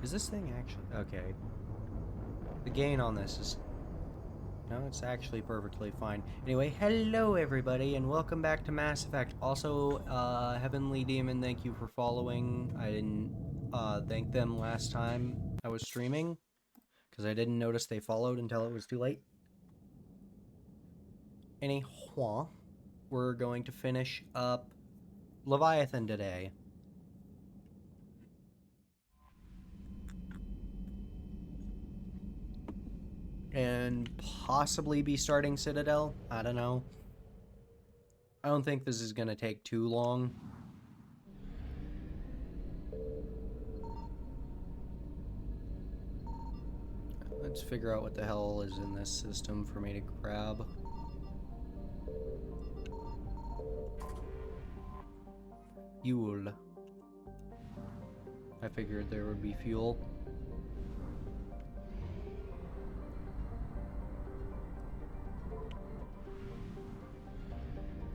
Is this thing actually... Okay. The gain on this is... No, it's actually perfectly fine. Anyway, hello everybody, and welcome back to Mass Effect. Also, Heavenly Demon, thank you for following. I didn't thank them last time I was streaming, because I didn't notice they followed until it was too late. Anyhow, we're going to finish up Leviathan today. And possibly be starting Citadel. I don't know. I don't think this is going to take too long. Let's figure out what the hell is in this system for me to grab. Fuel. I figured there would be fuel.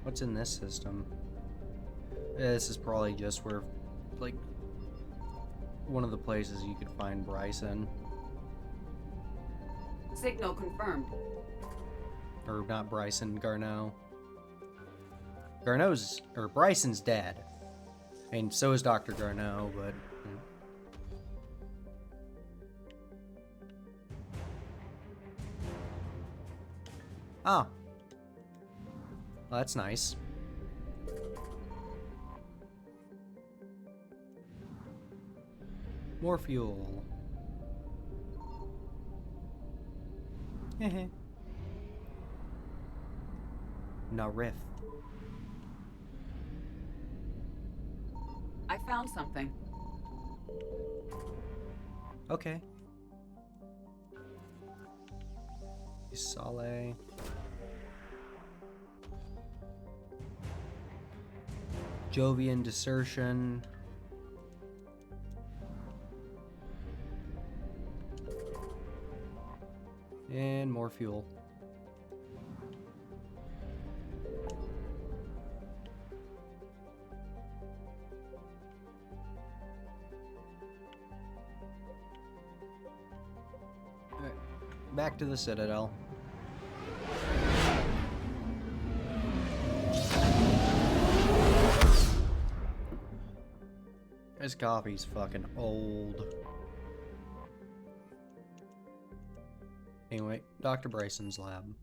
What's in this system? This is probably just where, like, one of the places you could find Bryson. Signal confirmed. Or not Bryson, Garneau. Garneau's, or Bryson's dead. I mean, so is Dr. Garneau, but... Oh. Well, that's nice. More fuel. Heh. Now riff. I found something. Okay. Sale. Jovian desertion. And more fuel. Alright, back to the Citadel. This coffee's fucking old. Anyway, Dr. Bryson's lab.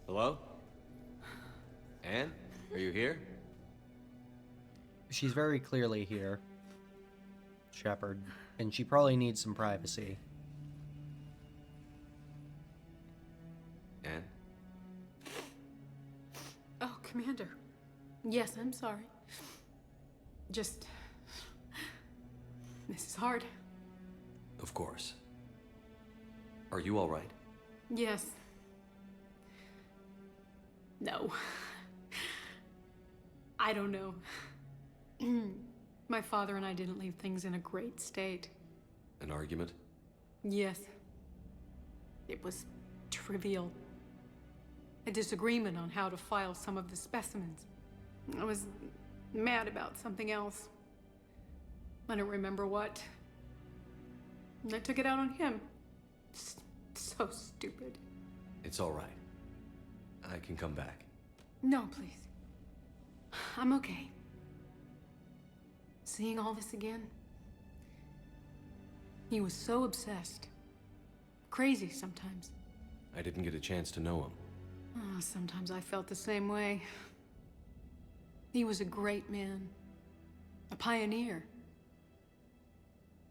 Hello? Anne? Are you here? She's very clearly here, Shepard, and she probably needs some privacy. Anne? Oh, Commander. Yes, I'm sorry. Just... This is hard. Of course. Are you all right? Yes. No. I don't know. My father and I didn't leave things in a great state. An argument? Yes. It was trivial. A disagreement on how to file some of the specimens. I was mad about something else. I don't remember what. And I took it out on him. So stupid. It's all right. I can come back. No, please. I'm okay. Seeing all this again? He was so obsessed. Crazy sometimes. I didn't get a chance to know him. Oh, sometimes I felt the same way. He was a great man. A pioneer.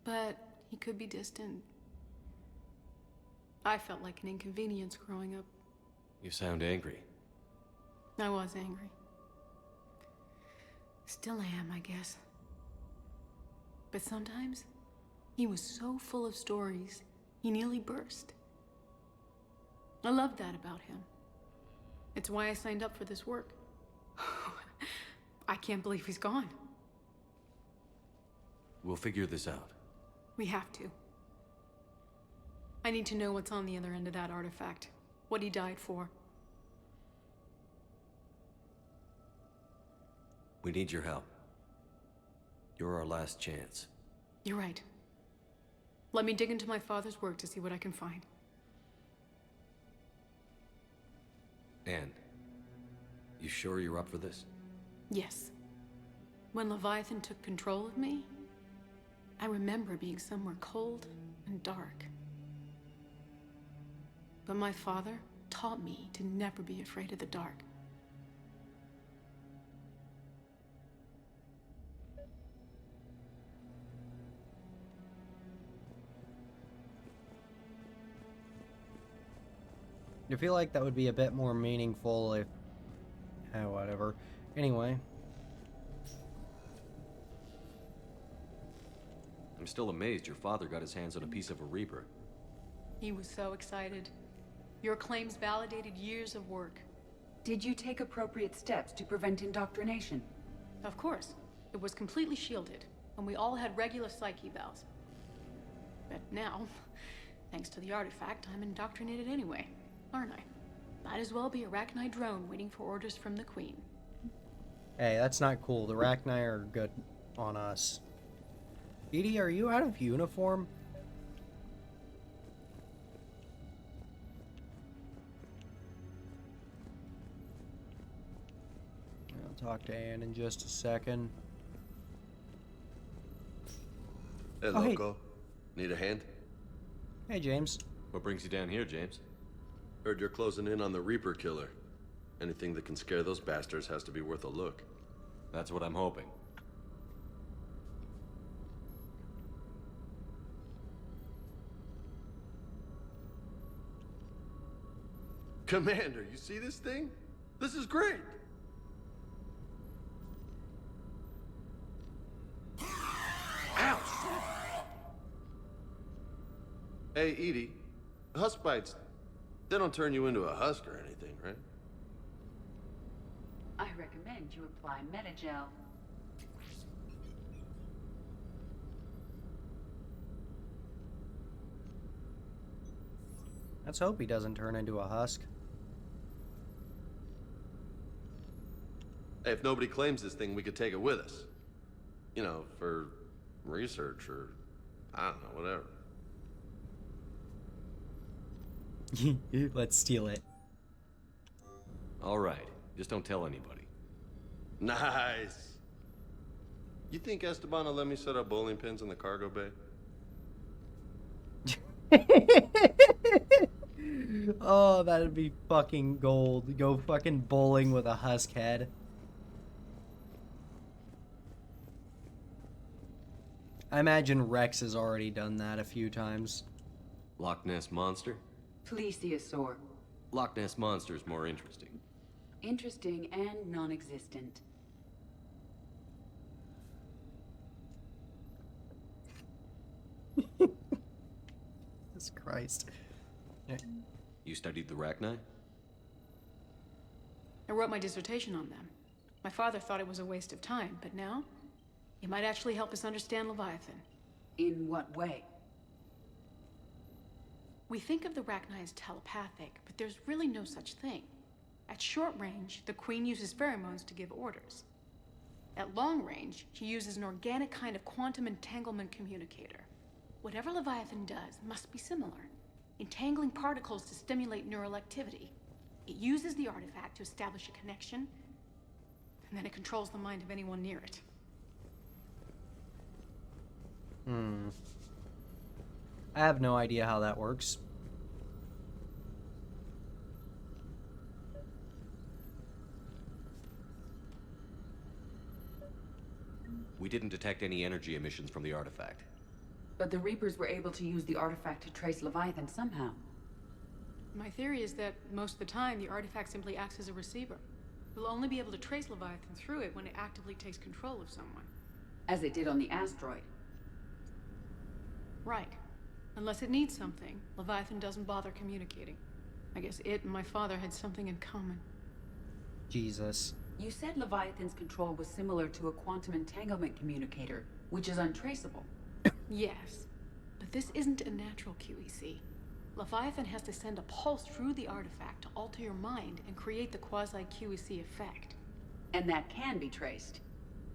But he could be distant. I felt like an inconvenience growing up. You sound angry. I was angry. Still am, I guess. But sometimes, he was so full of stories He nearly burst. I love that about him. It's why I signed up for this work. I can't believe he's gone. We'll figure this out. We have to. I need to know what's on the other end of that artifact. What he died for. We need your help. You're our last chance. You're right. Let me dig into my father's work to see what I can find. Anne, you sure you're up for this? Yes. When Leviathan took control of me, I remember being somewhere cold and dark. But my father taught me to never be afraid of the dark. I feel like that would be a bit more meaningful if... whatever. Anyway. I'm still amazed your father got his hands on a piece of a Reaper. He was so excited. Your claims validated years of work. Did you take appropriate steps to prevent indoctrination? Of course. It was completely shielded, and we all had regular psych evals. But now, thanks to the artifact, I'm indoctrinated anyway, aren't I? Might as well be a Rachni drone waiting for orders from the Queen. Hey, that's not cool. The Rachni are good on us. Edie, are you out of uniform? I'll talk to Anne in just a second. Hey, Oh, hey. loco. Need a hand? Hey, James. What brings you down here, James? Heard you're closing in on the Reaper killer. Anything that can scare those bastards has to be worth a look. That's what I'm hoping. Commander, you see this thing? This is great! Ouch! Hey, Edie. Husk bites, they don't turn you into a husk or anything, right? I recommend you apply Metagel. Let's hope he doesn't turn into a husk. Hey, if nobody claims this thing, we could take it with us. You know, for research or, I don't know, whatever. Let's steal it. All right. Just don't tell anybody. Nice! You think Esteban will let me set up bowling pins in the cargo bay? Oh, that'd be fucking gold. Go fucking bowling with a husk head. I imagine Rex has already done that a few times. Loch Ness Monster? Plesiosaur. Loch Ness Monster is more interesting. Interesting and non-existent. Jesus Christ. You studied the Rachni? I wrote my dissertation on them. My father thought it was a waste of time, but now, it might actually help us understand Leviathan. In what way? We think of the Rachni as telepathic, but there's really no such thing. At short range, the Queen uses pheromones to give orders. At long range, she uses an organic kind of quantum entanglement communicator. Whatever Leviathan does must be similar, entangling particles to stimulate neural activity. It uses the artifact to establish a connection, and then it controls the mind of anyone near it. I have no idea how that works. We didn't detect any energy emissions from the artifact. But the Reapers were able to use the artifact to trace Leviathan somehow. My theory is that most of the time, the artifact simply acts as a receiver. We'll only be able to trace Leviathan through it when it actively takes control of someone. As it did on the asteroid. Right. Unless it needs something, Leviathan doesn't bother communicating. I guess it and my father had something in common. Jesus. You said Leviathan's control was similar to a quantum entanglement communicator, which is untraceable. Yes, but this isn't a natural QEC. Leviathan has to send a pulse through the artifact to alter your mind and create the quasi-QEC effect. And that can be traced.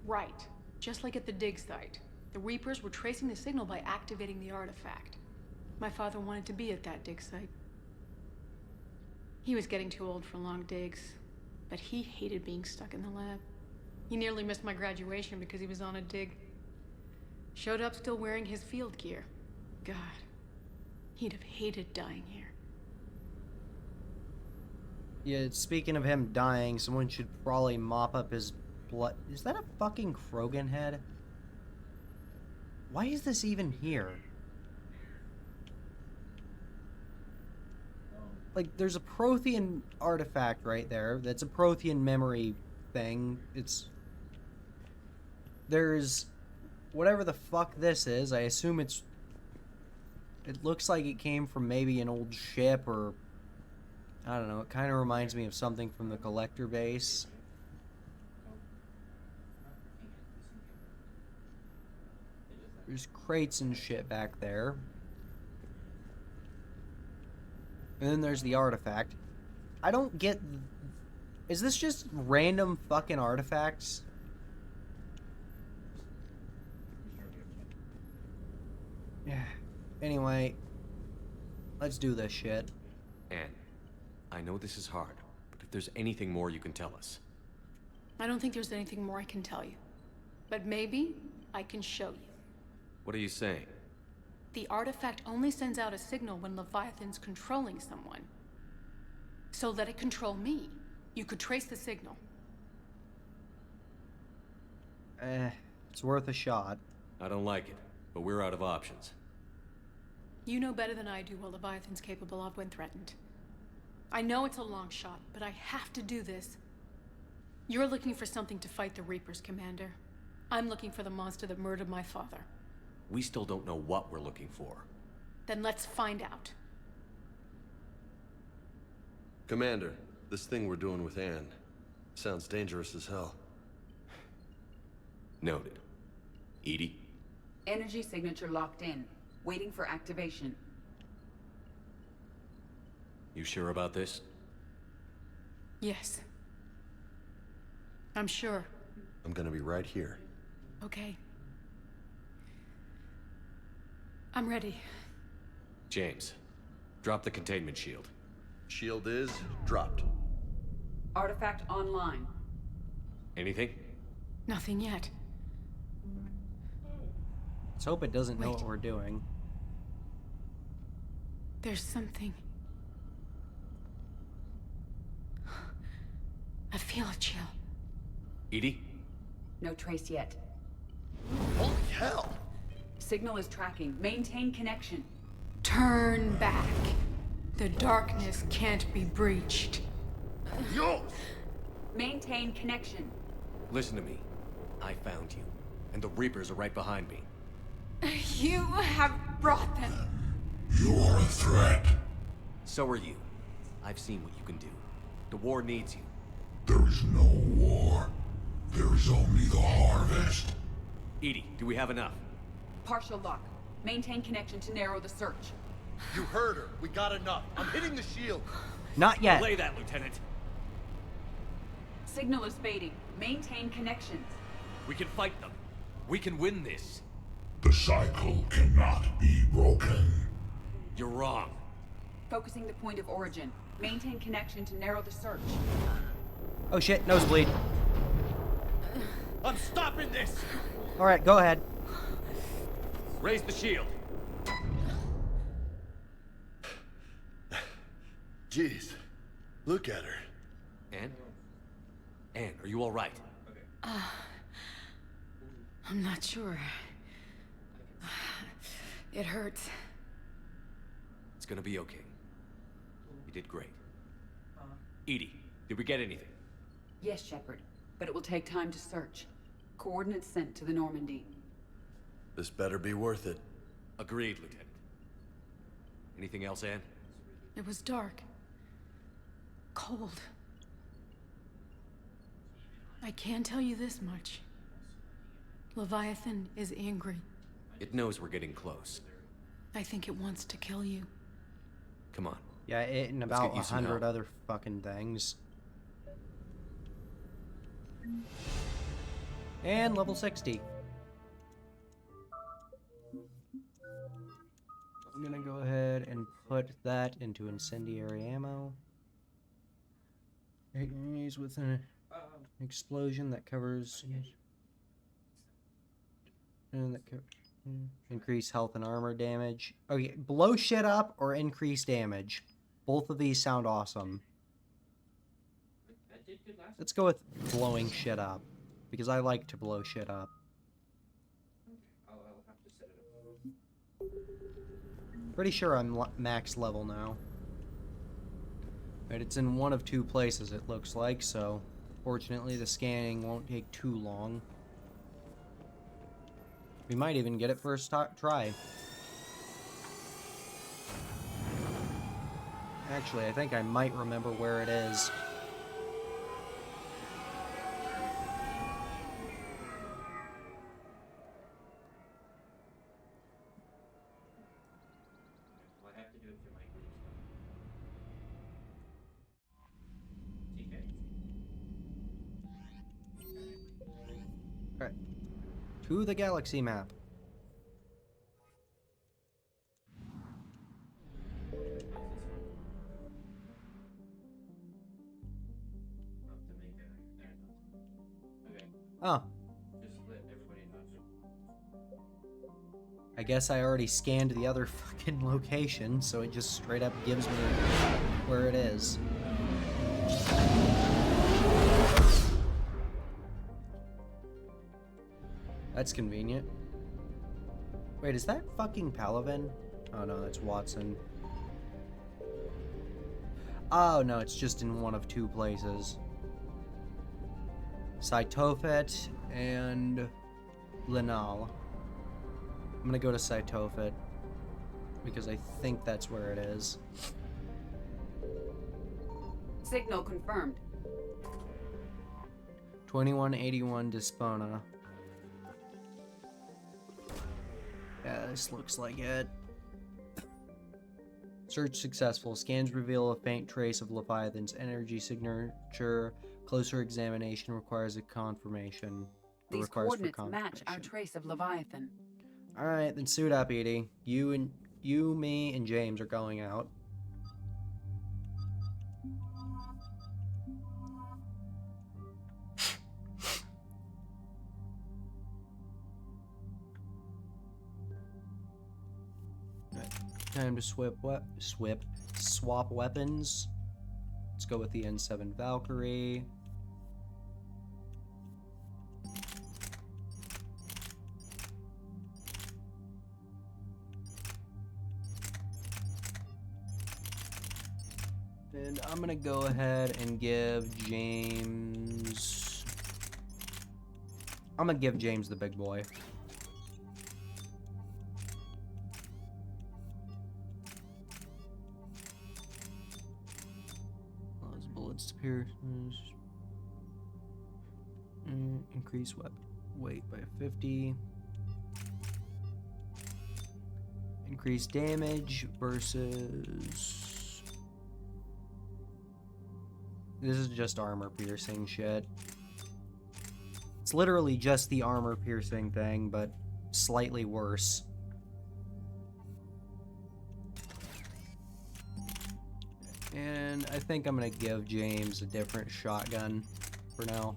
Right. Just like at the dig site. The Reapers were tracing the signal by activating the artifact. My father wanted to be at that dig site. He was getting too old for long digs, but he hated being stuck in the lab. He nearly missed my graduation because he was on a dig. Showed up still wearing his field gear. God, he'd have hated dying here. Yeah, speaking of him dying, someone should probably mop up his blood. Is that a fucking Krogan head? Why is this even here? Like, there's a Prothean artifact right there. That's a Prothean memory thing. There's whatever the fuck this is. I assume it looks like it came from maybe an old ship or I don't know. It kind of reminds me of something from the Collector base. There's crates and shit back there. And then there's the artifact. I don't get... Is this just random fucking artifacts? Yeah. Anyway, let's do this shit. Anne, I know this is hard, but if there's anything more you can tell us. I don't think there's anything more I can tell you. But maybe I can show you. What are you saying? The artifact only sends out a signal when Leviathan's controlling someone. So let it control me. You could trace the signal. It's worth a shot. I don't like it, but we're out of options. You know better than I do what Leviathan's capable of when threatened. I know it's a long shot, but I have to do this. You're looking for something to fight the Reapers, Commander. I'm looking for the monster that murdered my father. We still don't know what we're looking for. Then let's find out. Commander, this thing we're doing with Anne sounds dangerous as hell. Noted. Edie? Energy signature locked in, waiting for activation. You sure about this? Yes. I'm sure. I'm gonna be right here. Okay. I'm ready. James, drop the containment shield. Shield is dropped. Artifact online. Anything? Nothing yet. Let's hope it doesn't know Wait. what we're doing. There's something. I feel a chill. Edie? No trace yet. Holy hell! Signal is tracking. Maintain connection. Turn back. The darkness can't be breached. Yo! Maintain connection. Listen to me. I found you, and the Reapers are right behind me. You have brought them. You are a threat. So are you. I've seen what you can do. The war needs you. There is no war. There is only the harvest. Edie, do we have enough? Partial lock. Maintain connection to narrow the search. You heard her. We got enough. I'm hitting the shield. Not yet. Lay that, Lieutenant. Signal is fading. Maintain connection. We can fight them. We can win this. The cycle cannot be broken. You're wrong. Focusing the point of origin. Maintain connection to narrow the search. Oh shit, nosebleed. I'm stopping this! Alright, go ahead. Raise the shield. Jeez. Look at her. Anne? Anne, are you all right? I'm not sure. It hurts. It's gonna be okay. You did great. Edie, did we get anything? Yes, Shepard. But it will take time to search. Coordinates sent to the Normandy. This better be worth it. Agreed, Lieutenant. Anything else, Anne? It was dark. Cold. I can tell you this much. Leviathan is angry. It knows we're getting close. I think it wants to kill you. Come on. Yeah, it and Let's about get you some 100 help. other fucking things. And level 60. I'm gonna go ahead and put that into incendiary ammo. Enemies with an explosion that covers and that increase health and armor damage. Okay, blow shit up or increase damage. Both of these sound awesome. Let's go with blowing shit up because I like to blow shit up. Pretty sure I'm max level now. But it's in one of two places, it looks like, so fortunately the scanning won't take too long. We might even get it first try. Actually, I think I might remember where it is. Alright. To the galaxy map. Oh. I guess I already scanned the other fucking location, so it just straight up gives me where it is. That's convenient. Wait, is that fucking Palaven? Oh no, that's Watson. Oh no, it's just in one of two places. Cytophet and Linal. I'm gonna go to Cytophet because I think that's where it is. Signal confirmed. 2181 Dispona. Yeah, this looks like it. Search successful. Scans reveal a faint trace of Leviathan's energy signature. Closer examination requires a confirmation. These coordinates match our trace of Leviathan. Alright, then suit up, Edie. You, me, and James are going out. Time to swap weapons. Let's go with the N7 Valkyrie. And I'm gonna go ahead and give James... I'm gonna give James the big boy. Those bullets to pierce. Increase weight by 50. Increase damage versus... This is just armor piercing shit. It's literally just the armor piercing thing, but slightly worse. And I think I'm gonna give James a different shotgun for now.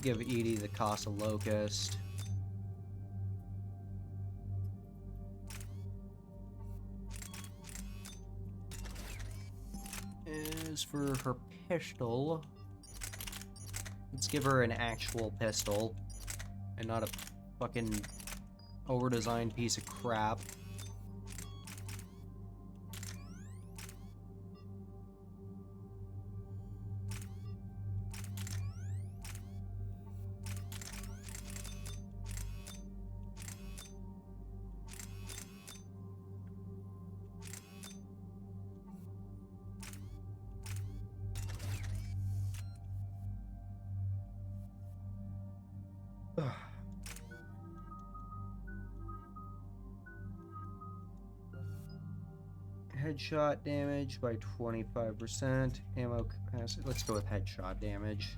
Give Edie the Casa Locust. As for her pistol, let's give her an actual pistol and not a fucking over-designed piece of crap. Headshot damage by 25%. Ammo capacity. Let's go with headshot damage.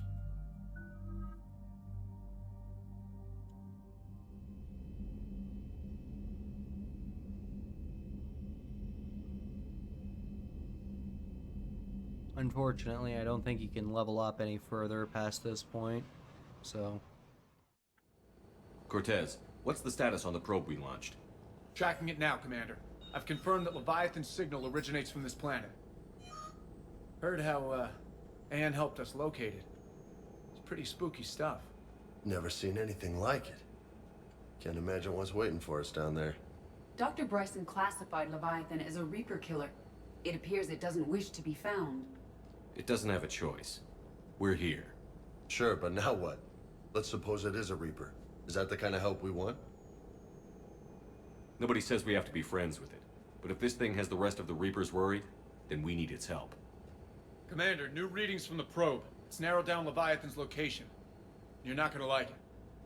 Unfortunately, I don't think you can level up any further past this point, so... Cortez, what's the status on the probe we launched? Tracking it now, Commander. I've confirmed that Leviathan's signal originates from this planet. Heard how, Anne helped us locate it. It's pretty spooky stuff. Never seen anything like it. Can't imagine what's waiting for us down there. Dr. Bryson classified Leviathan as a Reaper killer. It appears it doesn't wish to be found. It doesn't have a choice. We're here. Sure, but now what? Let's suppose it is a Reaper. Is that the kind of help we want? Nobody says we have to be friends with it. But if this thing has the rest of the Reapers worried, then we need its help. Commander, new readings from the probe. It's narrowed down Leviathan's location. You're not gonna like it.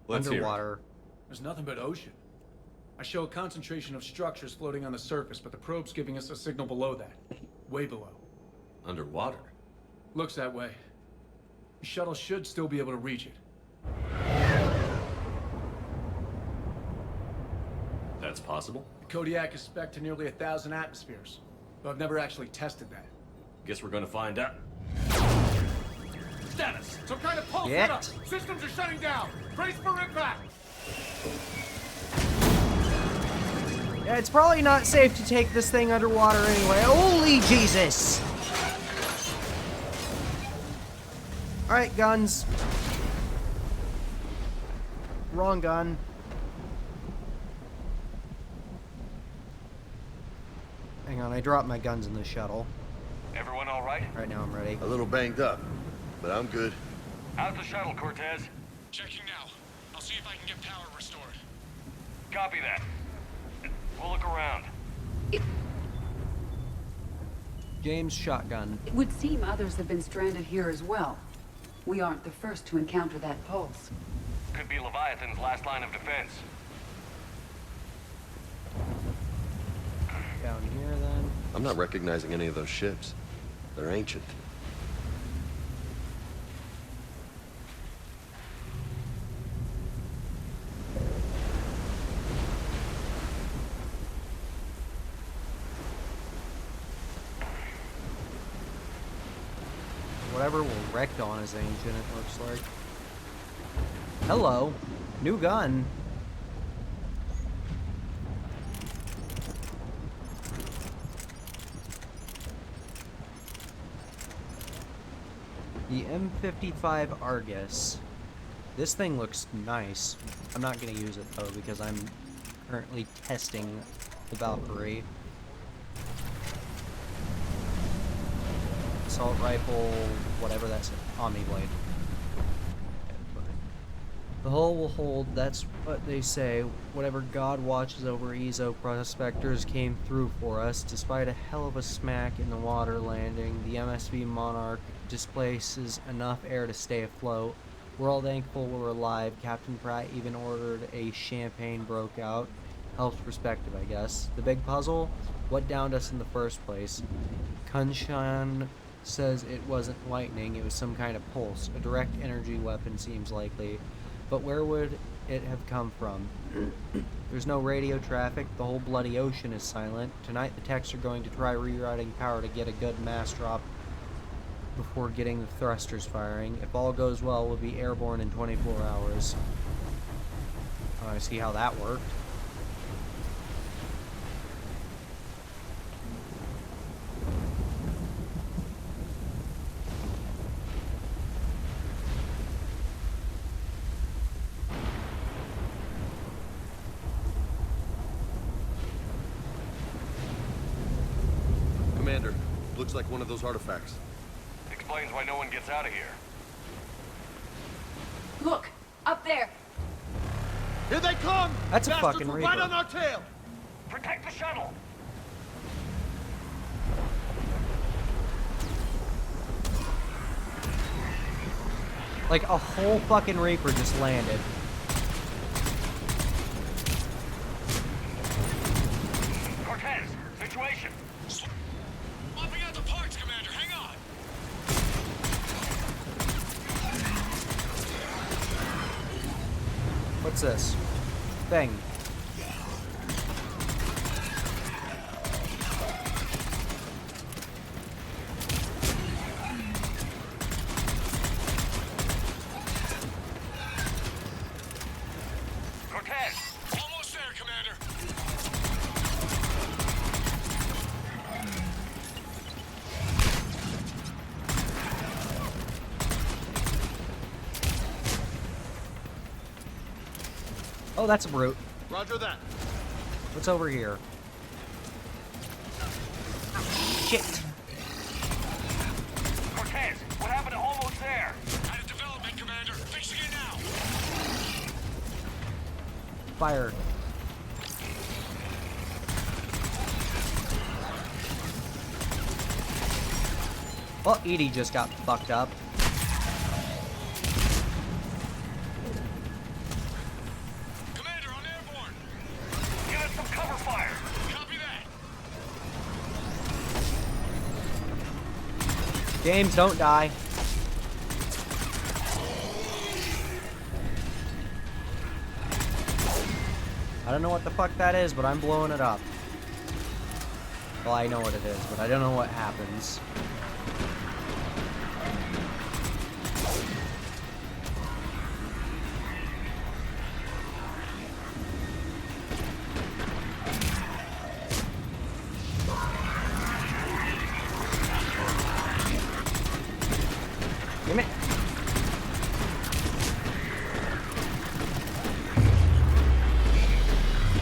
Let's hear it. Underwater. There's nothing but ocean. I show a concentration of structures floating on the surface, but the probe's giving us a signal below that. Way below. Underwater? Looks that way. The shuttle should still be able to reach it. That's possible. The Kodiak is spec'd to nearly 1,000 atmospheres, but I've never actually tested that. Guess we're gonna find out. Status! Some kind of pulse Get. hit us! Systems are shutting down! Brace for impact! Yeah, it's probably not safe to take this thing underwater anyway. Holy Jesus! Alright, guns. Wrong gun. Hang on, I dropped my guns in the shuttle. Everyone all right? Right now I'm ready. A little banged up, but I'm good. How's the shuttle, Cortez? Checking now. I'll see if I can get power restored. Copy that. We'll look around. James shotgun. It would seem others have been stranded here as well. We aren't the first to encounter that pulse. Could be Leviathan's last line of defense. Down here then. I'm not recognizing any of those ships. They're ancient. Whatever we're wrecked on is ancient, it looks like. Hello. New gun. The M55 Argus. This thing looks nice. I'm not going to use it though because I'm currently testing the Valkyrie. Assault rifle, whatever that's Omni Blade. The hull will hold, that's what they say. Whatever God watches over Ezo prospectors came through for us. Despite a hell of a smack in the water landing, the MSV Monarch displaces enough air to stay afloat. We're all thankful we're alive. Captain Pratt even ordered a champagne broke out. Helps perspective, I guess. The big puzzle? What downed us in the first place? Kunshan says it wasn't lightning, it was some kind of pulse. A direct energy weapon seems likely. But where would it have come from? There's no radio traffic, the whole bloody ocean is silent. Tonight the techs are going to try rerouting power to get a good mass drop before getting the thrusters firing. If all goes well, we'll be airborne in 24 hours. Oh, I see how that worked. Commander, looks like one of those artifacts. Explains why no one gets out of here. Look! Up there! Here they come! That's a Bastards fucking were right Reaper. on our tail! Protect the shuttle! Like a whole fucking Reaper just landed. Cortez, situation! What's this? Thing. Cortez! Almost there, Commander. Oh, that's a brute. Roger that. What's over here? Shit. Cortez, what happened to almost there? Out of development, Commander. Fixing it now. Fire. Well, Edie just got fucked up. Commander, I'm airborne. Give us some cover fire! Copy that. James, don't die. I don't know what the fuck that is, but I'm blowing it up. Well, I know what it is, but I don't know what happens. Damn it.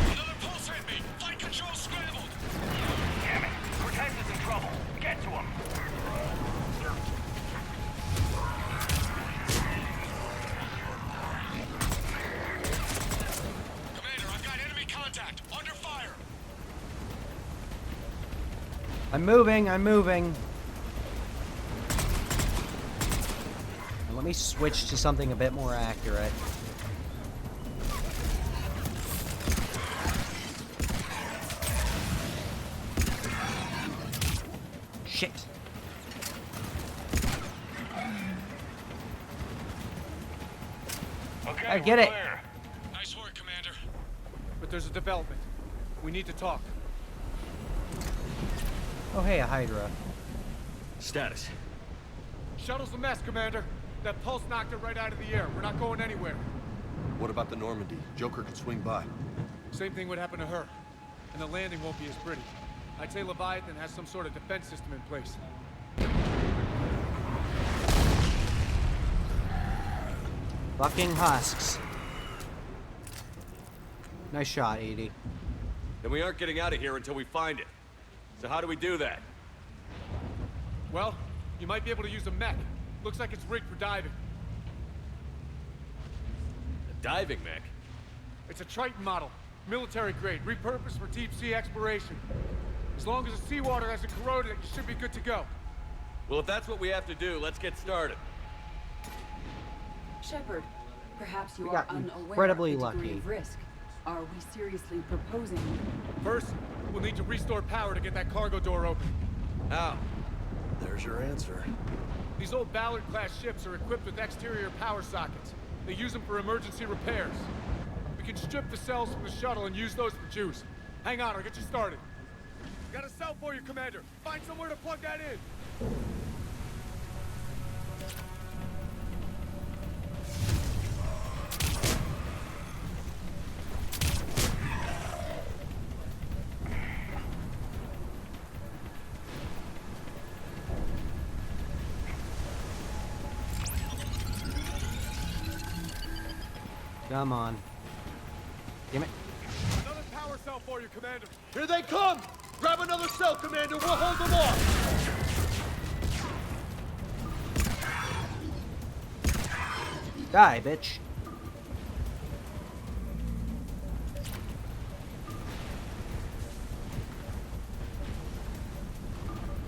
Another pulse hit me. Flight control scrambled. Damn it! Cortez is in trouble. Get to him! Commander, I've got enemy contact. Under fire. I'm moving, I'm moving. Now let me switch to something a bit more accurate. Shit. Okay, I get we're it. clear. Nice work, Commander. But there's a development. We need to talk. Oh hey, a Hydra. Status. Shuttle's a mess, Commander. That pulse knocked it right out of the air. We're not going anywhere. What about the Normandy? Joker could swing by. Same thing would happen to her. And the landing won't be as pretty. I'd say Leviathan has some sort of defense system in place. Fucking husks. Nice shot, Edie. Then we aren't getting out of here until we find it. So how do we do that? Well, you might be able to use a mech. Looks like it's rigged for diving. A diving mech? It's a Triton model. Military grade, repurposed for deep sea exploration. As long as the seawater hasn't corroded it, you should be good to go. Well, if that's what we have to do, let's get started. Shepard, perhaps you We are got unaware incredibly of the degree lucky. of risk. Are we seriously proposing? First, we'll need to restore power to get that cargo door open. How? There's your answer. These old Ballard-class ships are equipped with exterior power sockets. They use them for emergency repairs. We can strip the cells from the shuttle and use those for juice. Hang on, I'll get you started. Got a cell for you, Commander. Find somewhere to plug that in. Come on. Damn it. Another power cell for you, Commander. Here they come! Grab another cell, Commander. We'll hold them off. Die, bitch.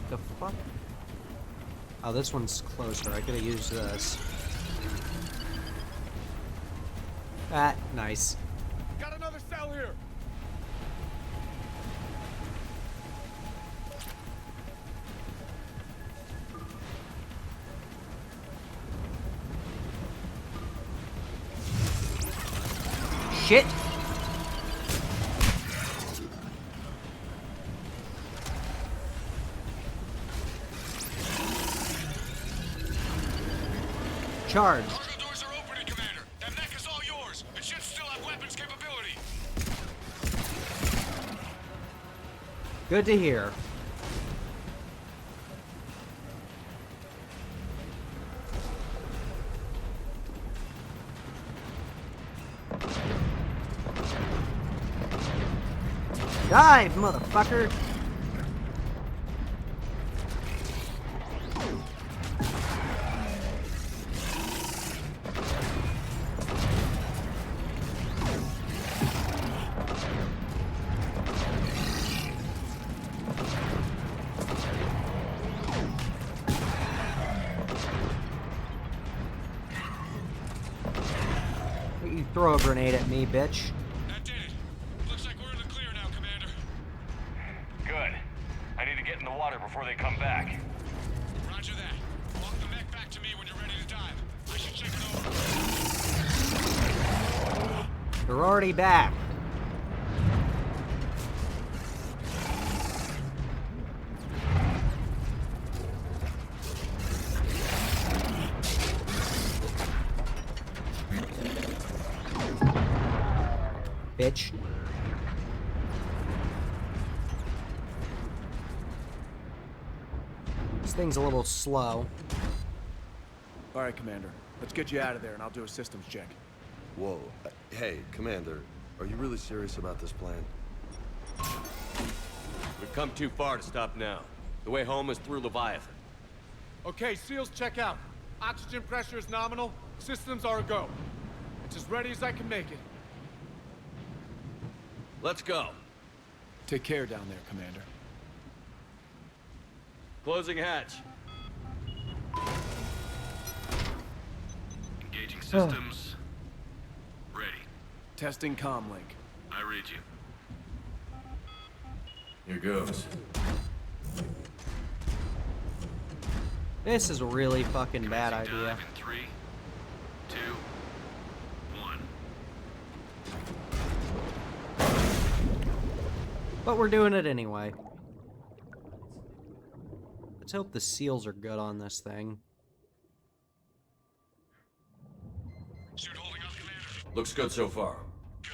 The fuck? Oh, this one's closer. I could have used this. Ah, nice. Got another cell here. shit! Charge. Cargo doors are opening, Commander. That mech is all yours. It should still have weapons capability. Good to hear. Dive, motherfucker! You throw a grenade at me, bitch. That did it. Looks like we're in the clear now, Commander. Good. I need to get in the water before they come back. Roger that. Walk the mech back to me when you're ready to dive. I should check it over. They're already back. Bitch. This thing's a little slow. All right, Commander. Let's get you out of there, and I'll do a systems check. Whoa. Hey, Commander, are you really serious about this plan? We've come too far to stop now. The way home is through Leviathan. Okay, SEALs check out. Oxygen pressure is nominal. Systems are a go. It's as ready as I can make it. Let's go. Take care down there, Commander. Closing hatch. Engaging systems. Ready. Testing comlink. I read you. Here goes. This is a really fucking bad Commencing idea. dive in 3, 2, 1. But we're doing it anyway. Let's hope the seals are good on this thing. Suit holding up, Commander. Looks good so far. Good.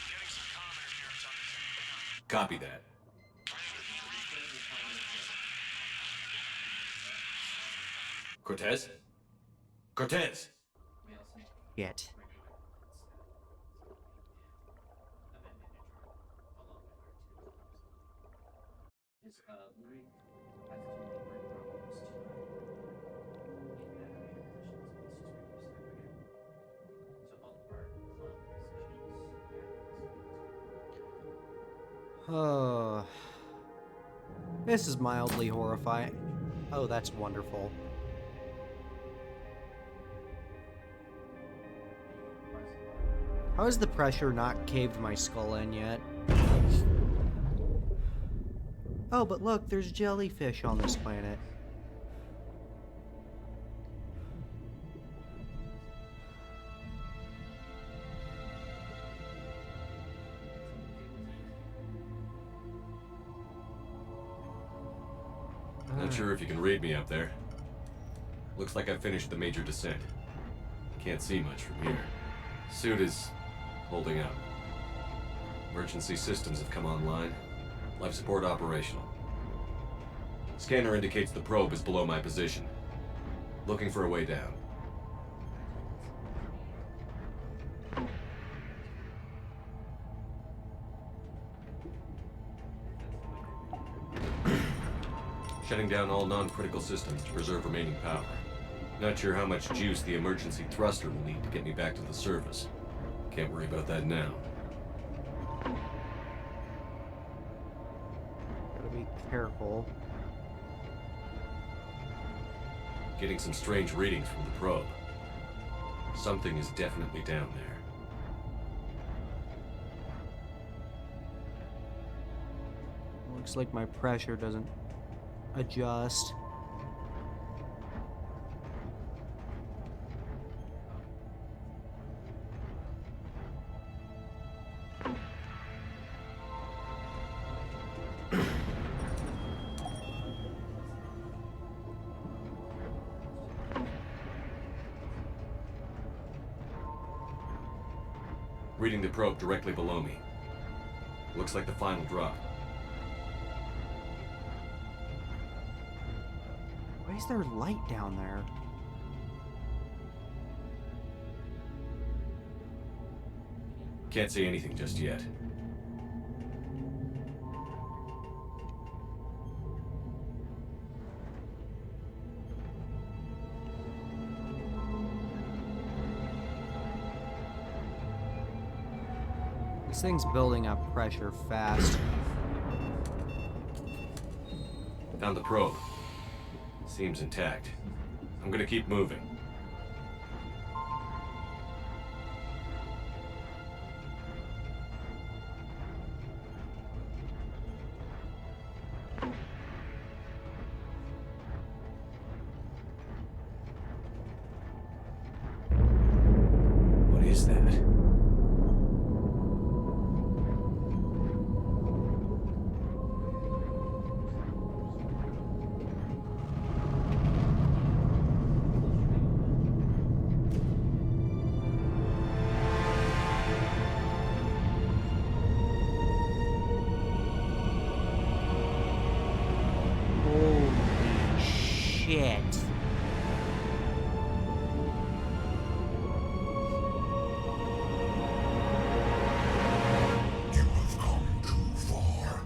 Getting some comm interference on the Copy that. Cortez? Cortez! Shit. Oh. This is mildly horrifying. Oh, that's wonderful. How has the pressure not caved my skull in yet? Oh, but look, there's jellyfish on this planet. Not sure if you can read me up there. Looks like I finished the major descent. Can't see much from here. Suit is holding up. Emergency systems have come online. Life support operational. Scanner indicates the probe is below my position. Looking for a way down. Shutting down all non-critical systems to preserve remaining power. Not sure how much juice the emergency thruster will need to get me back to the surface. Can't worry about that now. Gotta be careful. Getting some strange readings from the probe. Something is definitely down there. Looks like my pressure doesn't adjust. Reading the probe directly below me. Looks like the final drop. Why is there light down there? Can't see anything just yet. This thing's building up pressure fast. Found the probe. Seems intact. I'm gonna keep moving. What is that? Holy shit. You have come too far.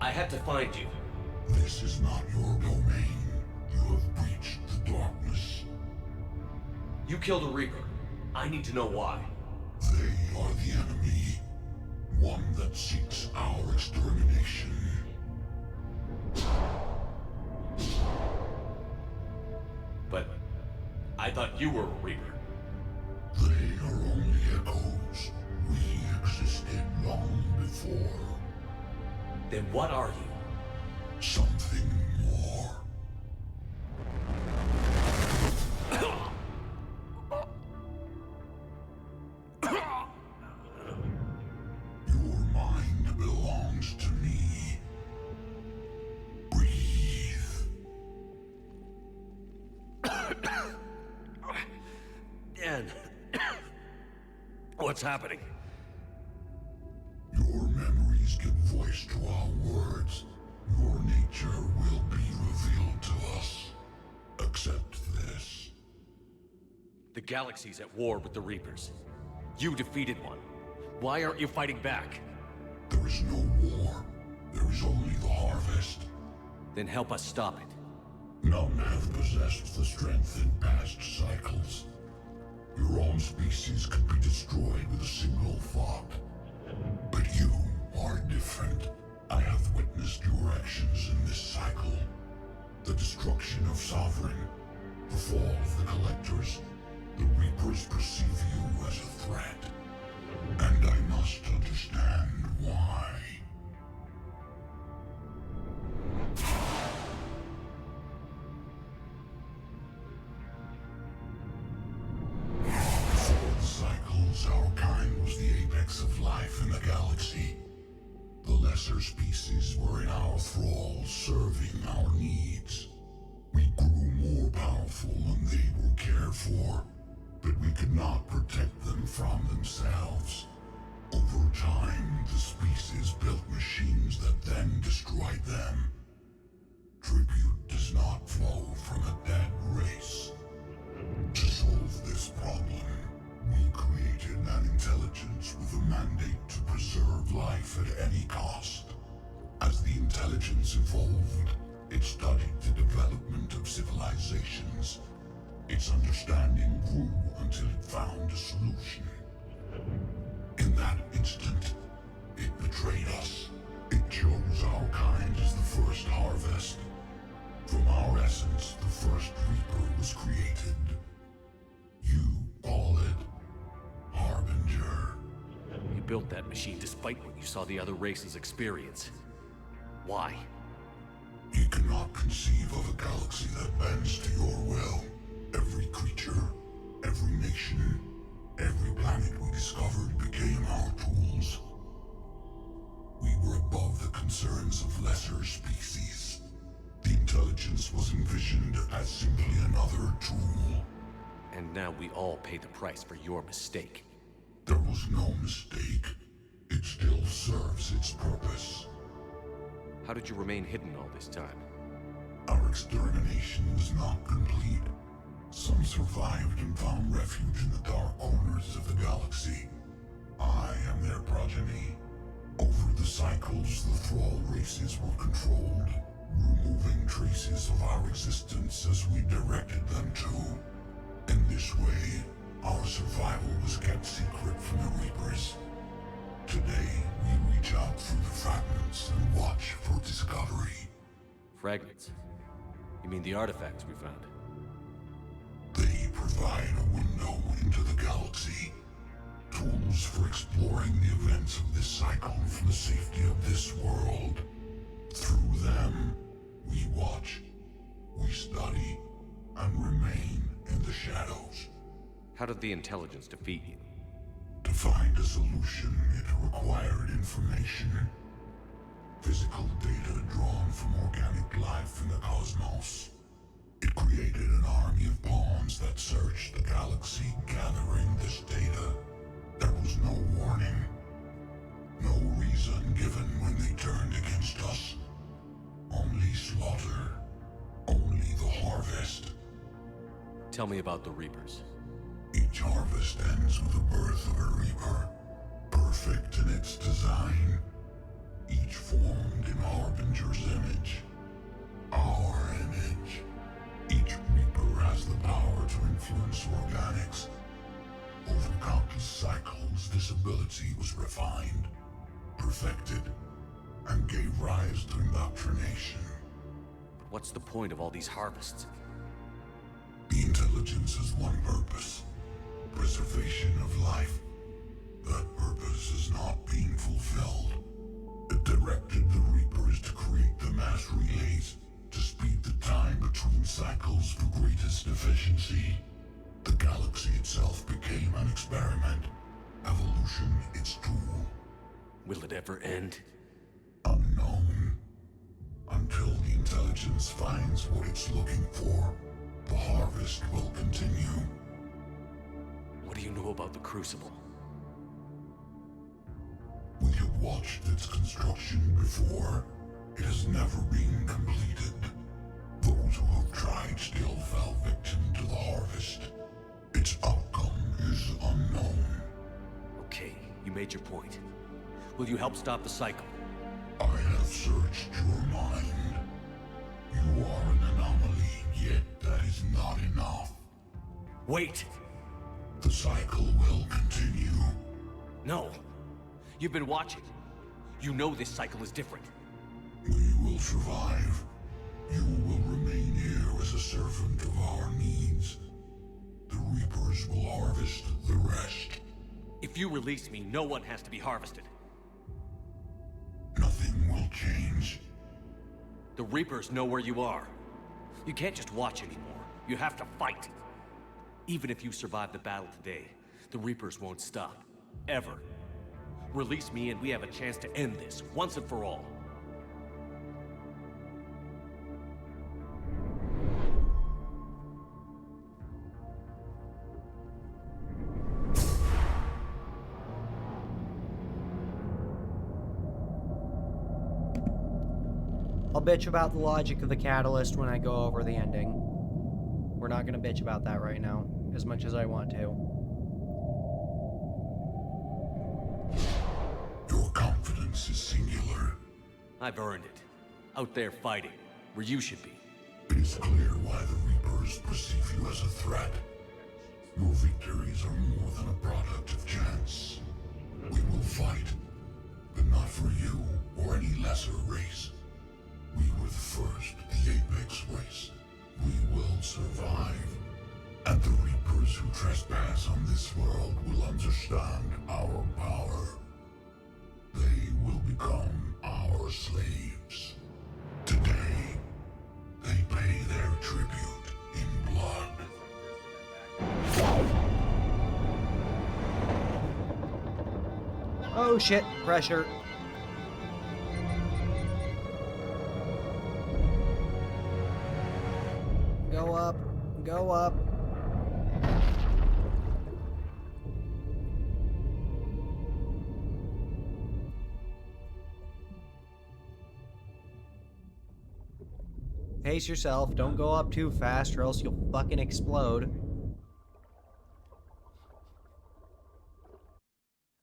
I had to find you. This is not your domain. You have breached the darkness. You killed a Reaper. I need to know why. They are the enemy. One that seeks our extermination. But I thought you were a Reaper. They are only echoes. We existed long before. Then what are you? Something more. Your mind belongs to me. Breathe. Dan. What's happening? Your memories give voice to our words. Your nature will be revealed to us. Accept this. The galaxy's at war with the Reapers. You defeated one. Why aren't you fighting back? There is no war. There is only the harvest. Then help us stop it. None have possessed the strength in past cycles. Your own species could be destroyed with a single thought. But you are different. I have witnessed your actions in this cycle. The destruction of Sovereign, the fall of the Collectors. The Reapers perceive you as a threat. And I must understand why. Before the cycles, our kind was the apex of life in the galaxy. The lesser species were in our thrall, serving our needs. We grew more powerful and they were cared for, but we could not protect them from themselves. Over time, the species built machines that then destroyed them. Tribute does not flow from a dead race. To solve this problem, we created an intelligence with a mandate to preserve life at any cost. As the intelligence evolved, it studied the development of civilizations. Its understanding grew until it found a solution. In that instant, it betrayed us. It chose our kind as the first harvest. From our essence, the first Reaper was created. You call it Harbinger. You built that machine despite what you saw the other races experience. Why? You cannot conceive of a galaxy that bends to your will. Every creature, every nation, every planet we discovered became our tools. We were above the concerns of lesser species. The intelligence intelligence was envisioned as simply another tool. And now we all pay the price for your mistake. There was no mistake. It still serves its purpose. How did you remain hidden all this time? Our extermination was not complete. Some survived and found refuge in the dark corners of the galaxy. I am their progeny. Over the cycles, the Thrall races were controlled, removing traces of our existence as we directed them to. In this way, our survival was kept secret from the Reapers. Today, we reach out through the fragments and watch for discovery. Fragments? You mean the artifacts we found? They provide a window into the galaxy. Tools for exploring the events of this cycle from the safety of this world. Through them, we watch, we study, and remain in the shadows. How did the intelligence defeat you? To find a solution, it required information. Physical data drawn from organic life in the cosmos. It created an army of pawns that searched the galaxy, gathering this data. There was no warning. No reason given when they turned against us. Only slaughter. Only the harvest. Tell me about the Reapers. Each harvest ends with the birth of a Reaper. Perfect in its design. Each formed in Harbinger's image. Our image. Each Reaper has the power to influence organics. Over countless cycles, this ability was refined, perfected, and gave rise to indoctrination. But what's the point of all these harvests? The intelligence has one purpose: preservation of life. That purpose is not being fulfilled. It directed the Reapers to create the mass relays to speed the time between cycles for greatest efficiency. The galaxy itself became an experiment. Evolution its tool. Will it ever end? Unknown. Until the intelligence finds what it's looking for, the harvest will continue. What do you know about the Crucible? We have watched its construction before. It has never been completed. Those who have tried still fell victim to the harvest. Its outcome is unknown. Okay, you made your point. Will you help stop the cycle? I have searched your mind. You are an anomaly, yet that is not enough. Wait! The cycle will continue. No! You've been watching. You know this cycle is different. We will survive. You will remain here as a servant of our needs. The Reapers will harvest the rest. If you release me, no one has to be harvested. Nothing will change. The Reapers know where you are. You can't just watch anymore. You have to fight. Even if you survive the battle today, the Reapers won't stop. Ever. Release me and we have a chance to end this, once and for all. I'll bitch about the logic of the catalyst when I go over the ending. We're not gonna bitch about that right now, as much as I want to. Your confidence is singular. I've earned it. Out there fighting, where you should be. It is clear why the Reapers perceive you as a threat. Your victories are more than a product of chance. We will fight, but not for you or any lesser race. We were the first, the Apex race. We will survive. And the Reapers who trespass on this world will understand our power. They will become our slaves. Today, they pay their tribute in blood. Oh shit, pressure. go up. Pace yourself. Don't go up too fast or else you'll fucking explode.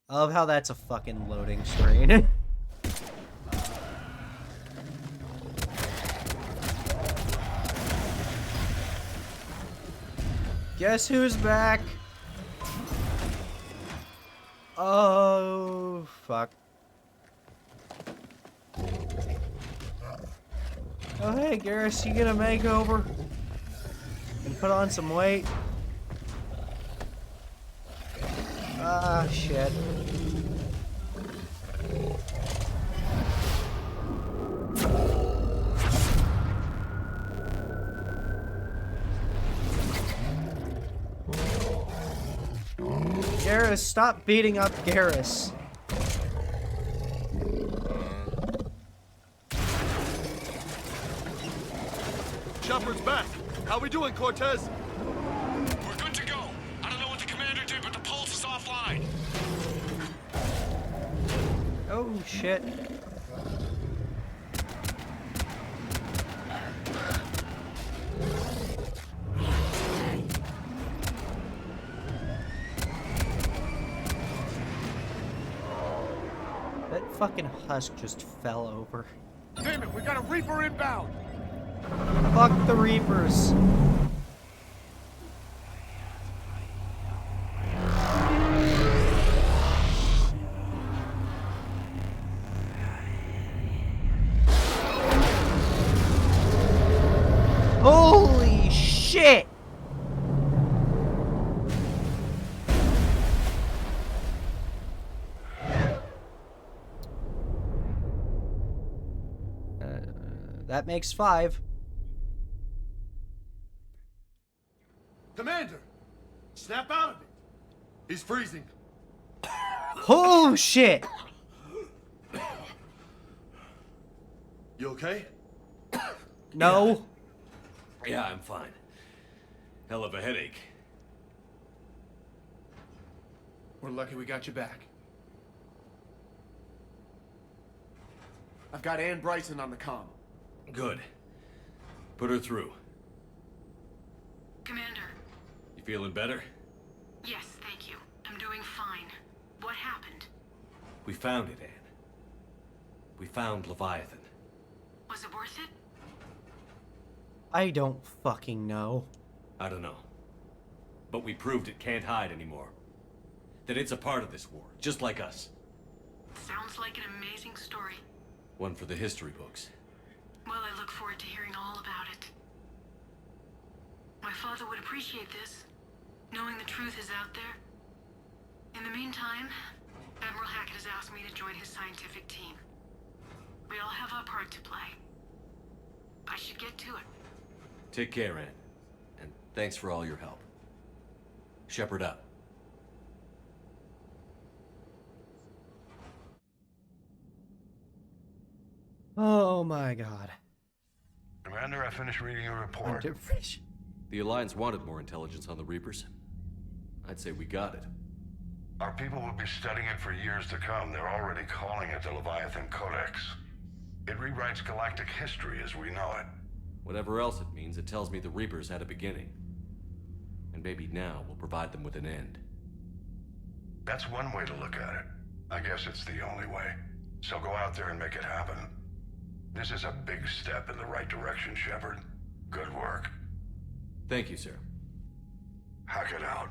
I love how that's a fucking loading screen. Guess who's back? Oh, fuck. Oh, hey, Garrus, you get a makeover? And put on some weight? Ah, shit. Garrus, stop beating up Garrus. Shepard's back. How we doing, Cortez? We're good to go. I don't know what the commander did, but the pulse is offline. Oh, shit. That fucking husk just fell over. Damn it, we got a Reaper inbound! Fuck the Reapers. Holy shit! That makes 5. Commander! Snap out of it! He's freezing. Oh shit! You okay? No. Yeah, I'm fine. Hell of a headache. We're lucky we got you back. I've got Ann Bryson on the comm. Good. Put her through. Commander. You feeling better? Yes, thank you. I'm doing fine. What happened? We found it, Anne. We found Leviathan. Was it worth it? I don't fucking know. I don't know. But we proved it can't hide anymore. That it's a part of this war, just like us. Sounds like an amazing story. One for the history books. Well, I look forward to hearing all about it. My father would appreciate this, knowing the truth is out there. In the meantime, Admiral Hackett has asked me to join his scientific team. We all have our part to play. I should get to it. Take care, Anne. And thanks for all your help. Shepard up. Oh my god. Commander, I finished reading your report. The Alliance wanted more intelligence on the Reapers. I'd say we got it. Our people will be studying it for years to come. They're already calling it the Leviathan Codex. It rewrites galactic history as we know it. Whatever else it means, it tells me the Reapers had a beginning. And maybe now we'll provide them with an end. That's one way to look at it. I guess it's the only way. So go out there and make it happen. This is a big step in the right direction, Shepard. Good work. Thank you, sir. Hack it out.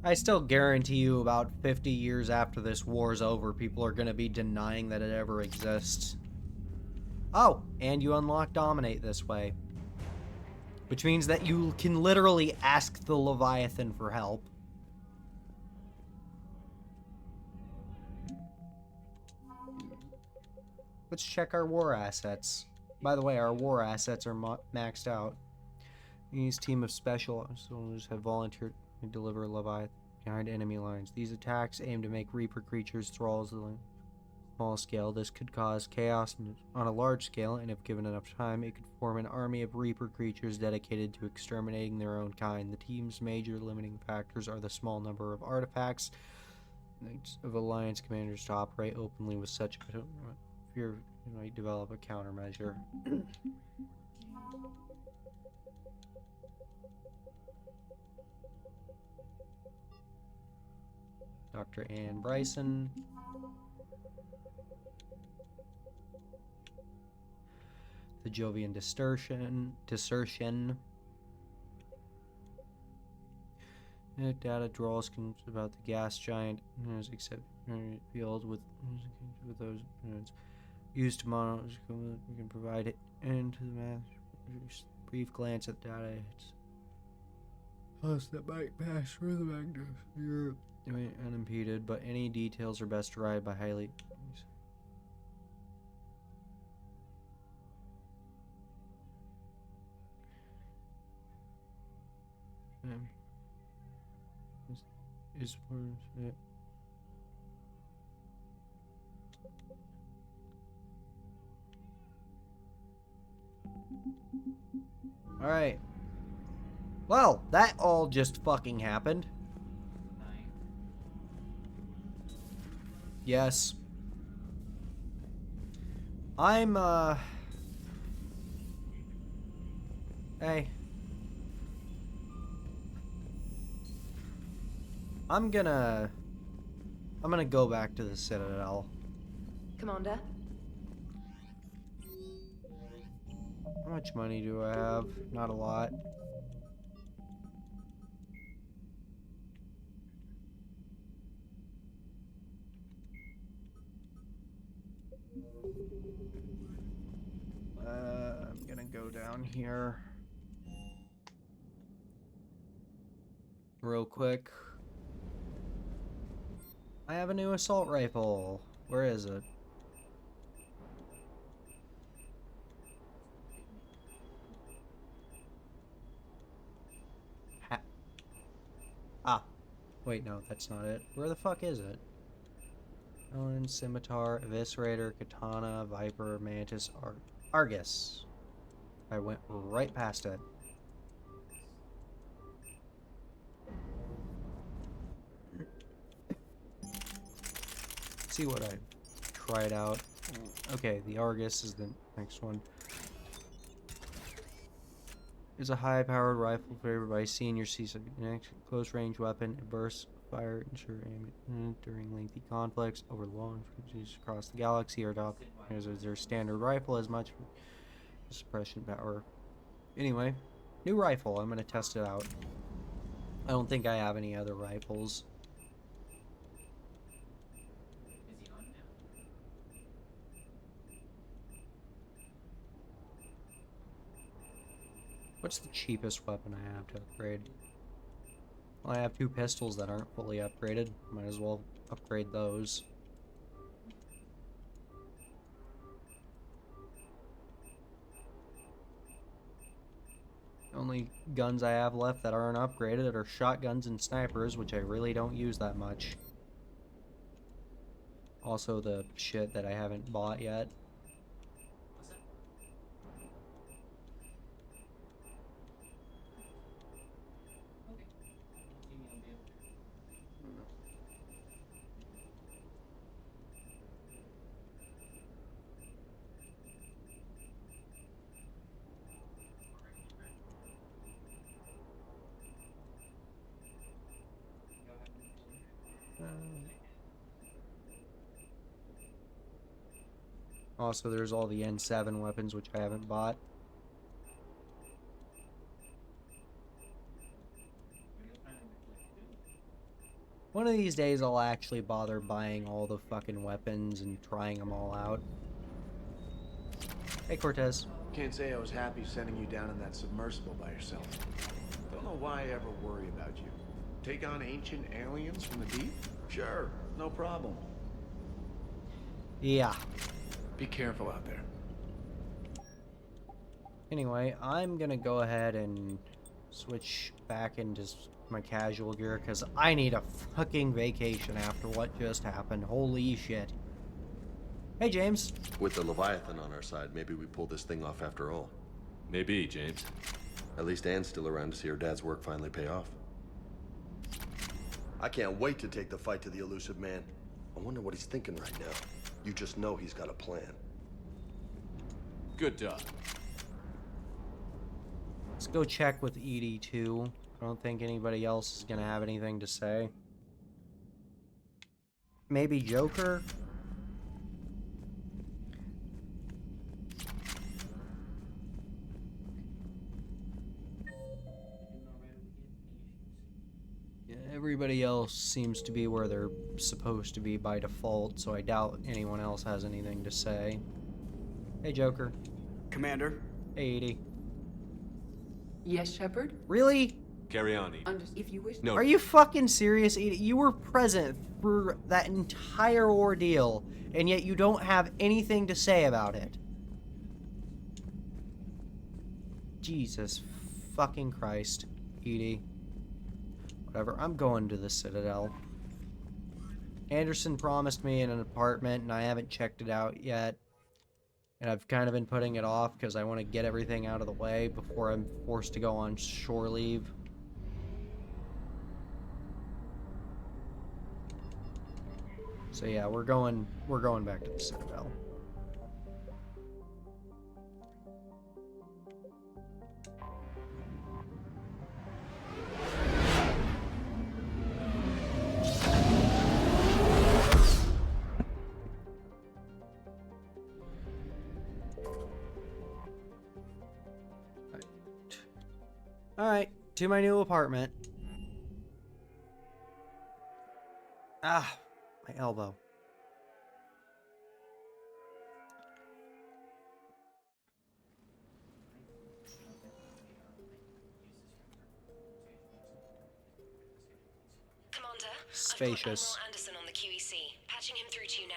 I still guarantee you about 50 years after this war's over, people are going to be denying that it ever exists. Oh, and you unlock Dominate this way. Which means that you can literally ask the Leviathan for help. Let's check our war assets. By the way, our war assets are maxed out. These team of special soldiers have volunteered to deliver Leviathan behind enemy lines. These attacks aim to make Reaper creatures thralls. small scale, this could cause chaos on a large scale, and if given enough time, it could form an army of Reaper creatures dedicated to exterminating their own kind. The team's major limiting factors are the small number of artifacts of Alliance commanders to operate openly with such fear might develop a countermeasure. Dr. Ann Bryson. The Jovian Desertion. Data draws about the gas giant except field with those used to monitor. We can provide it into the math. Brief glance at data. It's plus that might pass through the magnet. You're unimpeded, but any details are best derived by highly. Is it? All right. Well, that all just fucking happened. Yes. I'm Hey. I'm gonna go back to the Citadel. Commander? How much money do I have? Not a lot. I'm gonna go down here real quick. I have a new assault rifle. Where is it? Wait, no, that's not it. Where the fuck is it? Ellen, Scimitar, Eviscerator, Katana, Viper, Mantis, Argus. I went right past it. See what I tried out. Okay, the Argus is the next one. Is a high-powered rifle favored by senior seasoned close-range weapon. It bursts fire, ensure aim during lengthy conflicts over long distances across the galaxy, or adopt as their standard rifle as much suppression power. Anyway, new rifle. I'm gonna test it out. I don't think I have any other rifles. What's the cheapest weapon I have to upgrade? Well, I have 2 pistols that aren't fully upgraded. Might as well upgrade those. The only guns I have left that aren't upgraded are shotguns and snipers, which I really don't use that much. Also the shit that I haven't bought yet. Also, there's all the N7 weapons, which I haven't bought. One of these days, I'll actually bother buying all the fucking weapons and trying them all out. Hey, Cortez. Can't say I was happy sending you down in that submersible by yourself. Don't know why I ever worry about you. Take on ancient aliens from the deep? Sure, no problem. Yeah. Be careful out there. Anyway, I'm gonna go ahead and switch back into my casual gear, because I need a fucking vacation after what just happened. Holy shit. Hey, James. With the Leviathan on our side, maybe we pull this thing off after all. Maybe, James. At least Anne's still around to see her dad's work finally pay off. I can't wait to take the fight to the elusive man. I wonder what he's thinking right now. You just know he's got a plan. Good job. Let's go check with Edie, too. I don't think anybody else is gonna have anything to say. Maybe Joker? Yeah, everybody else seems to be where they're supposed to be by default, so I doubt anyone else has anything to say. Hey, Joker. Commander? Hey, Edie. Yes, Shepard? Really? Carry on, Edie. If you wish. No. Are you fucking serious, Edie? You were present for that entire ordeal, and yet you don't have anything to say about it. Jesus fucking Christ, Edie. Whatever, I'm going to the Citadel. Anderson promised me an apartment, and I haven't checked it out yet. And I've kind of been putting it off because I want to get everything out of the way before I'm forced to go on shore leave. So yeah, we're going back to the Citadel. Alright, to my new apartment. Ah, my elbow. Commander, Spacious. I've got Admiral Anderson on the QEC. Patching him through to you now.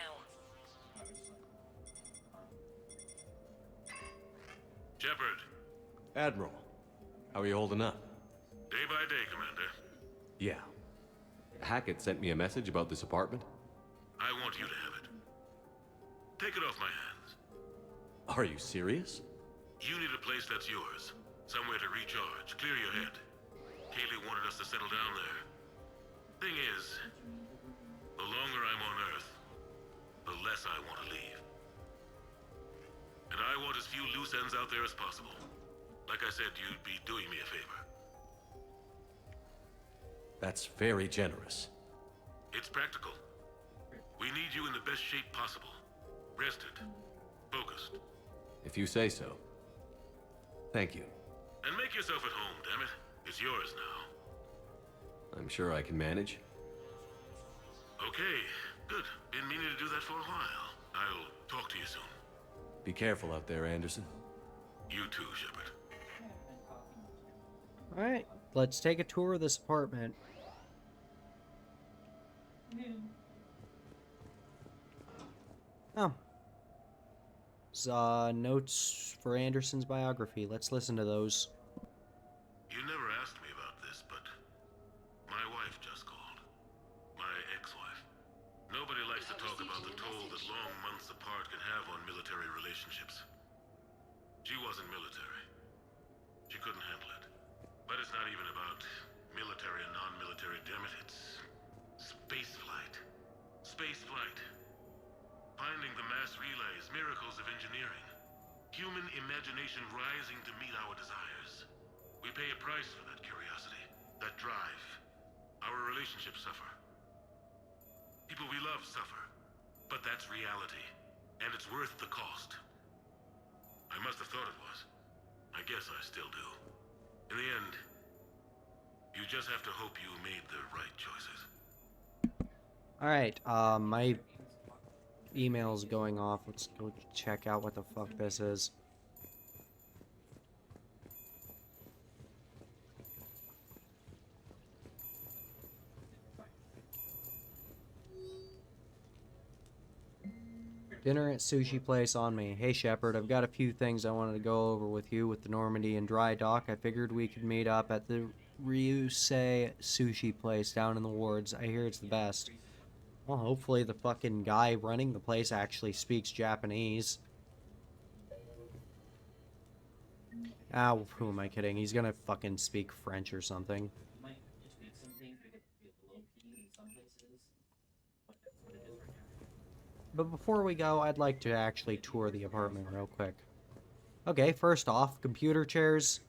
Shepard, Admiral, how are you holding up? day by day, Commander. Yeah. Hackett sent me a message about this apartment. I want you to have it. Take it off my hands. Are you serious? You need a place that's yours. Somewhere to recharge, clear your head. Kaylee wanted us to settle down there. Thing is, the longer I'm on Earth, the less I want to leave. And I want as few loose ends out there as possible. Like I said, you'd be doing me a favor. That's very generous. It's practical. We need you in the best shape possible. Rested. Focused. If you say so. Thank you. And make yourself at home, damn it. It's yours now. I'm sure I can manage. Okay, good. Been meaning to do that for a while. I'll talk to you soon. Be careful out there, Anderson. You too, Shepard. Alright, let's take a tour of this apartment. Oh. It's, notes for Anderson's biography. Let's listen to those. You never asked me about this, but my wife just called. My ex-wife. Nobody likes to talk about the toll that long months apart can have on military relationships. She wasn't military. She couldn't handle it. But it's not even about military and non-military, damn it. It's spaceflight. Spaceflight. Finding the mass relays, miracles of engineering. Human imagination rising to meet our desires. We pay a price for that curiosity, that drive. Our relationships suffer. People we love suffer. But that's reality, and it's worth the cost. I must have thought it was. I guess I still do. In the end, you just have to hope you made the right choices. Alright, my email's going off. Let's go check out what the fuck this is. Dinner at sushi place on me. Hey Shepard, I've got a few things I wanted to go over with you with the Normandy and dry dock. I figured we could meet up at the Ryusei sushi place down in the wards. I hear it's the best. Well, hopefully the fucking guy running the place actually speaks Japanese. Ah, who am I kidding? He's gonna fucking speak French or something. But before we go, I'd like to actually tour the apartment real quick. Okay, first off, computer chairs.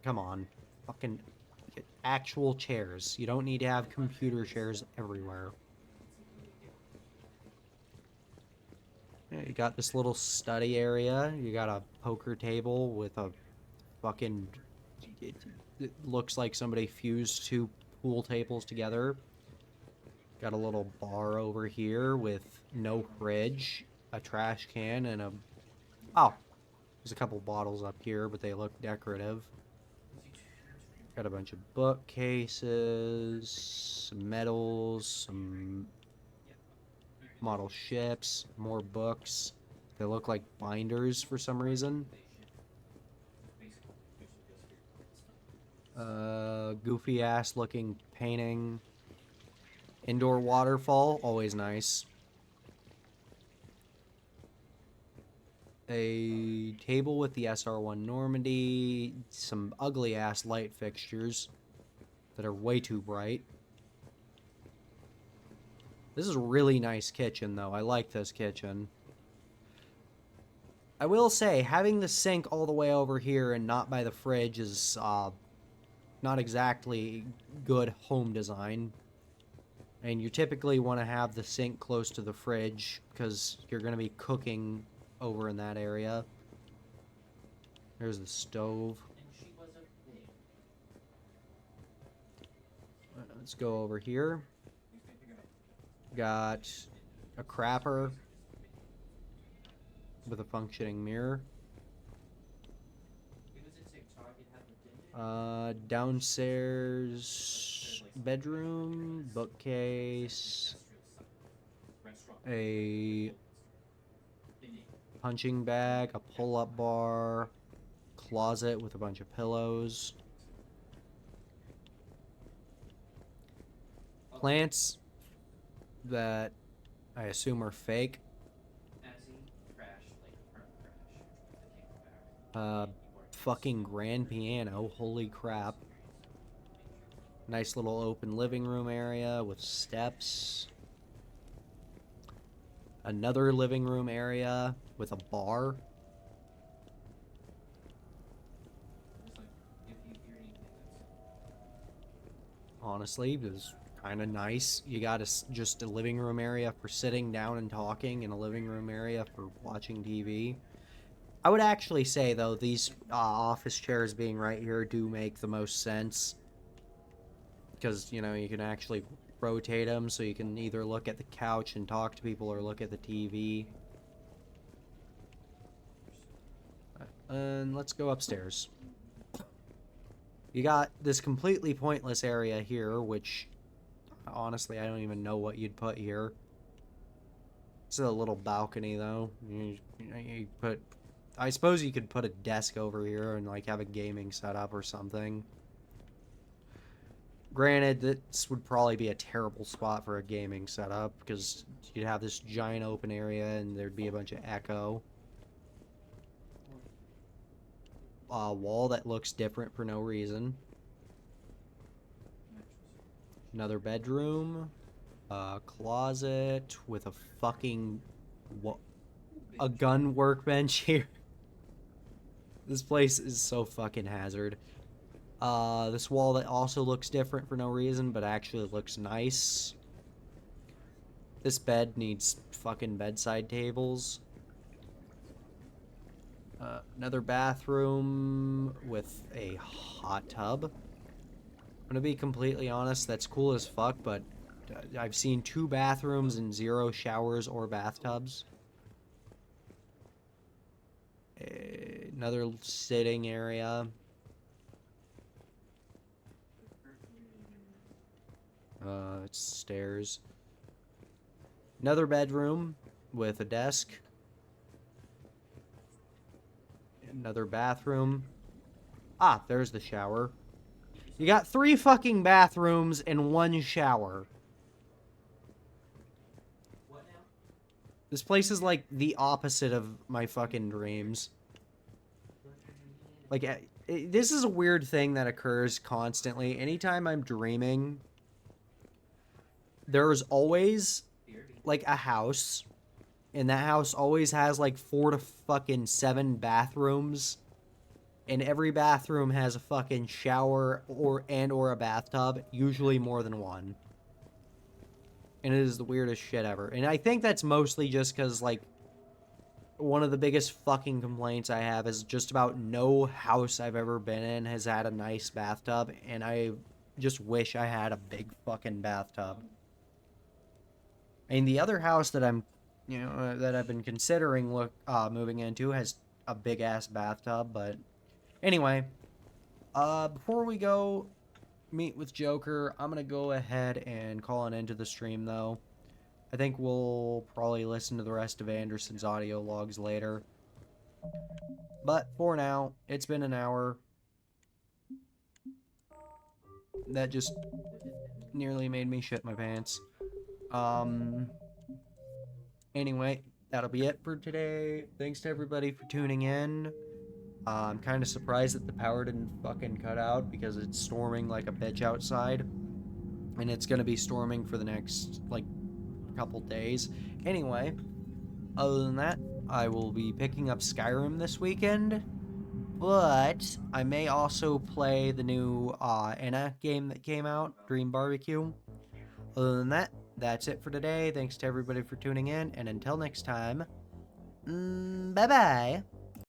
Come on. Fucking get actual chairs. You don't need to have computer chairs everywhere. Yeah, you got this little study area. You got a poker table with a fucking... It looks like somebody fused two pool tables together. Got a little bar over here with no fridge, a trash can, and a... Oh! There's a couple bottles up here, but they look decorative. Got a bunch of bookcases, some medals, some model ships, more books. They look like binders for some reason. Goofy ass looking painting. Indoor waterfall, always nice. A table with the SR-1 Normandy, some ugly ass light fixtures that are way too bright. This is a really nice kitchen though, I like this kitchen. I will say, having the sink all the way over here and not by the fridge is not exactly good home design. And you typically want to have the sink close to the fridge because you're going to be cooking over in that area. There's the stove. Let's go over here. Got a crapper with a functioning mirror. Downstairs bedroom, bookcase, a punching bag, a pull-up bar, closet with a bunch of pillows, plants that I assume are fake. Fucking grand piano, holy crap. Nice little open living room area with steps. Another living room area with a bar. Honestly, it was kind of nice. You got just a living room area for sitting down and talking and a living room area for watching TV. I would actually say, though, these office chairs being right here do make the most sense. Because, you know, you can actually rotate them so you can either look at the couch and talk to people or look at the TV. And let's go upstairs. You got this completely pointless area here, which, honestly, I don't even know what you'd put here. It's a little balcony, though. You put... I suppose you could put a desk over here and, like, have a gaming setup or something. Granted, this would probably be a terrible spot for a gaming setup, because you'd have this giant open area and there'd be a bunch of echo. Wall that looks different for no reason. Another bedroom. Closet with a fucking... a gun workbench here. This place is so fucking hazard. This wall that also looks different for no reason, but actually looks nice. This bed needs fucking bedside tables. Another bathroom with a hot tub. I'm gonna be completely honest, that's cool as fuck, but I've seen 2 bathrooms and 0 showers or bathtubs. Another sitting area. It's stairs. Another bedroom with a desk. Another bathroom. Ah, there's the shower. You got 3 fucking bathrooms and 1 shower. This place is like the opposite of my fucking dreams. Like, this is a weird thing that occurs constantly. Anytime I'm dreaming, there's always, like, a house. And that house always has, like, 4 to fucking 7 bathrooms. And every bathroom has a fucking shower or a bathtub. Usually more than one. And it is the weirdest shit ever. And I think that's mostly just because, like, one of the biggest fucking complaints I have is just about no house I've ever been in has had a nice bathtub. And I just wish I had a big fucking bathtub. And the other house that I'm, that I've been considering moving into has a big-ass bathtub. But anyway, before we go meet with Joker, I'm going to go ahead and call an end to the stream, though. I think we'll probably listen to the rest of Anderson's audio logs later. But for now, it's been an hour. That just nearly made me shit my pants. Anyway, that'll be it for today. Thanks to everybody for tuning in. I'm kind of surprised that the power didn't fucking cut out because it's storming like a bitch outside. And it's gonna be storming for the next, like, couple days. Anyway, other than that, I will be picking up Skyrim this weekend. But I may also play the new Anna game that came out, Dream Barbecue. Other than that, that's it for today. Thanks to everybody for tuning in. And until next time, bye-bye.